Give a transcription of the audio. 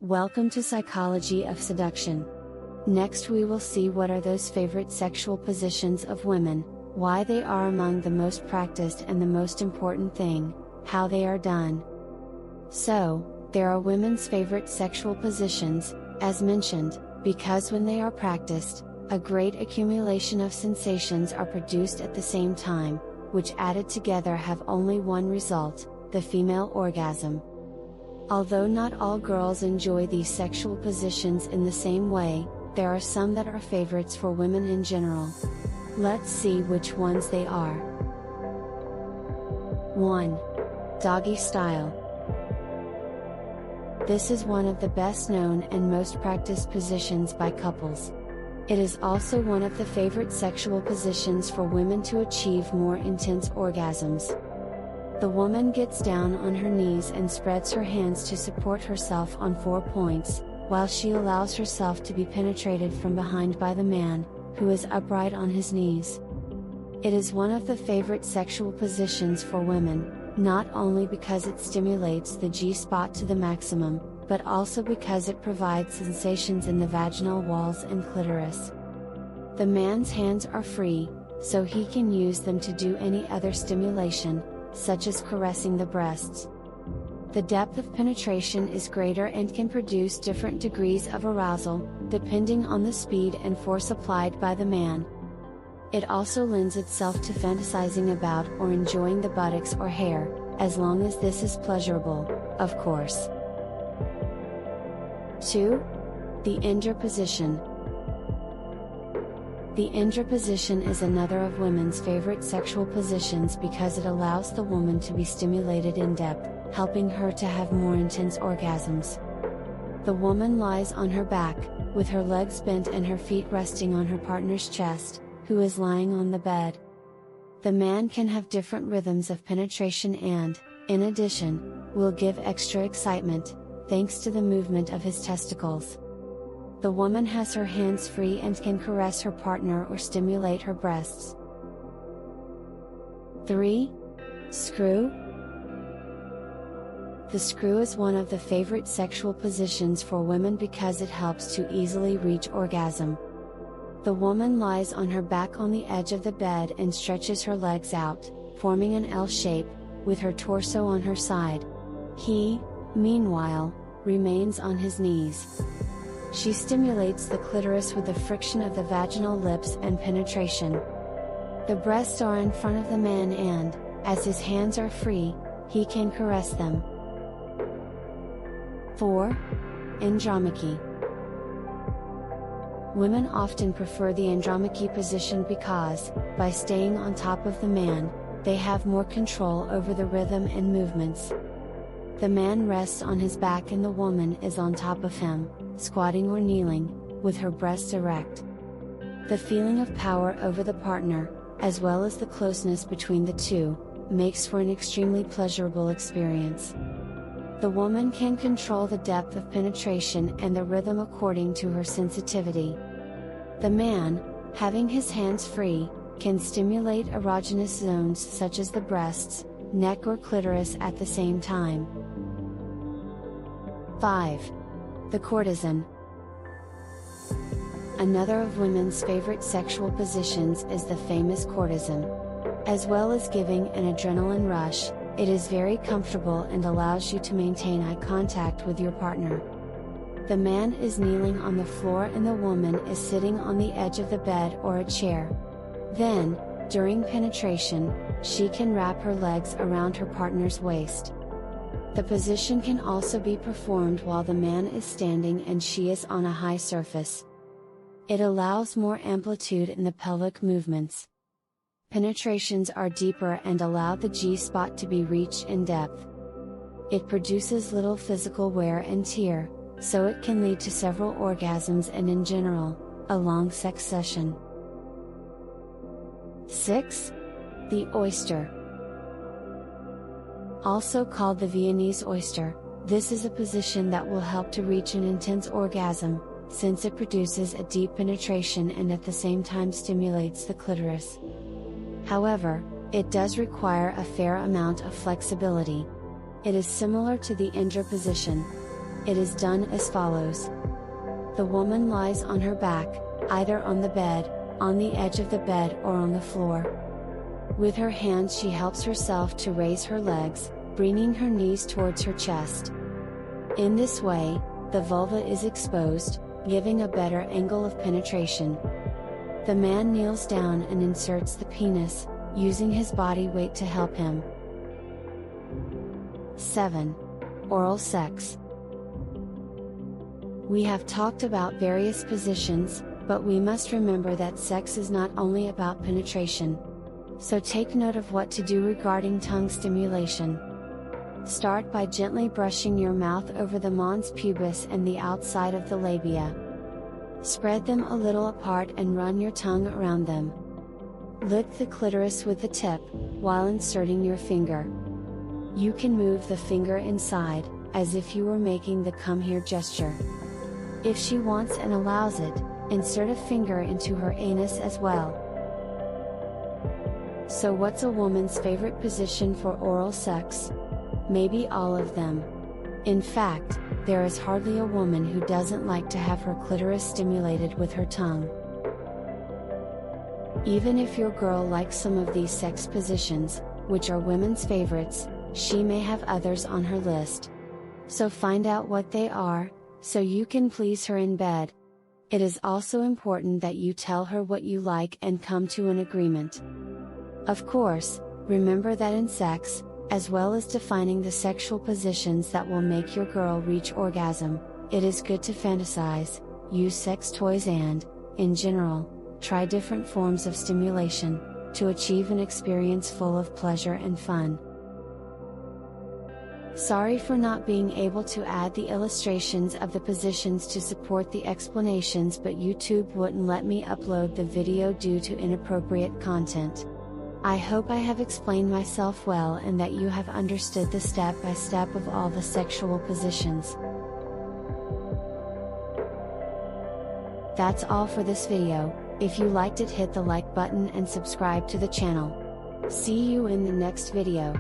Welcome to Psychology of Seduction. Next we will see what are those favorite sexual positions of women, why they are among the most practiced and the most important thing, how they are done. So, there are women's favorite sexual positions, as mentioned, because when they are practiced, a great accumulation of sensations are produced at the same time, which added together have only one result, the female orgasm. Although not all girls enjoy these sexual positions in the same way, there are some that are favorites for women in general. Let's see which ones they are. 1. Doggy style. This is one of the best known and most practiced positions by couples. It is also one of the favorite sexual positions for women to achieve more intense orgasms. The woman gets down on her knees and spreads her hands to support herself on 4 points, while she allows herself to be penetrated from behind by the man, who is upright on his knees. It is one of the favorite sexual positions for women, not only because it stimulates the G-spot to the maximum, but also because it provides sensations in the vaginal walls and clitoris. The man's hands are free, so he can use them to do any other stimulation, such as caressing the breasts. The depth of penetration is greater and can produce different degrees of arousal, depending on the speed and force applied by the man. It also lends itself to fantasizing about or enjoying the buttocks or hair, as long as this is pleasurable, of course. 2. The Indra position. The Indra position is another of women's favorite sexual positions because it allows the woman to be stimulated in depth, helping her to have more intense orgasms. The woman lies on her back, with her legs bent and her feet resting on her partner's chest, who is lying on the bed. The man can have different rhythms of penetration and, in addition, will give extra excitement, thanks to the movement of his testicles. The woman has her hands free and can caress her partner or stimulate her breasts. 3. Screw. The screw is one of the favorite sexual positions for women because it helps to easily reach orgasm. The woman lies on her back on the edge of the bed and stretches her legs out, forming an L shape, with her torso on her side. He, meanwhile, remains on his knees. She stimulates the clitoris with the friction of the vaginal lips and penetration. The breasts are in front of the man and, as his hands are free, he can caress them. 4. Andromache. Women often prefer the andromache position because, by staying on top of the man, they have more control over the rhythm and movements. The man rests on his back and the woman is on top of him, squatting or kneeling, with her breasts erect. The feeling of power over the partner, as well as the closeness between the two, makes for an extremely pleasurable experience. The woman can control the depth of penetration and the rhythm according to her sensitivity. The man, having his hands free, can stimulate erogenous zones such as the breasts, neck or clitoris at the same time. 5. The courtesan. Another of women's favorite sexual positions is the famous courtesan. As well as giving an adrenaline rush, it is very comfortable and allows you to maintain eye contact with your partner. The man is kneeling on the floor and the woman is sitting on the edge of the bed or a chair. Then, during penetration, she can wrap her legs around her partner's waist. The position can also be performed while the man is standing and she is on a high surface. It allows more amplitude in the pelvic movements. Penetrations are deeper and allow the G-spot to be reached in depth. It produces little physical wear and tear, so it can lead to several orgasms and in general, a long sex session. 6. The oyster. Also called the Viennese oyster, this is a position that will help to reach an intense orgasm, since it produces a deep penetration and at the same time stimulates the clitoris. However, it does require a fair amount of flexibility. It is similar to the Indra position. It is done as follows. The woman lies on her back, either on the bed, on the edge of the bed, or on the floor. With her hands she helps herself to raise her legs, bringing her knees towards her chest. In this way, the vulva is exposed, giving a better angle of penetration. The man kneels down and inserts the penis, using his body weight to help him. 7. Oral sex. We have talked about various positions, but we must remember that sex is not only about penetration. So take note of what to do regarding tongue stimulation. Start by gently brushing your mouth over the mons pubis and the outside of the labia. Spread them a little apart and run your tongue around them. Lick the clitoris with the tip, while inserting your finger. You can move the finger inside, as if you were making the come here gesture. If she wants and allows it, insert a finger into her anus as well. So what's a woman's favorite position for oral sex? Maybe all of them. In fact, there is hardly a woman who doesn't like to have her clitoris stimulated with her tongue. Even if your girl likes some of these sex positions, which are women's favorites, she may have others on her list. So find out what they are, so you can please her in bed. It is also important that you tell her what you like and come to an agreement. Of course, remember that in sex, as well as defining the sexual positions that will make your girl reach orgasm, it is good to fantasize, use sex toys and, in general, try different forms of stimulation, to achieve an experience full of pleasure and fun. Sorry for not being able to add the illustrations of the positions to support the explanations, but YouTube wouldn't let me upload the video due to inappropriate content. I hope I have explained myself well and that you have understood the step-by-step of all the sexual positions. That's all for this video. If you liked it, hit the like button and subscribe to the channel. See you in the next video.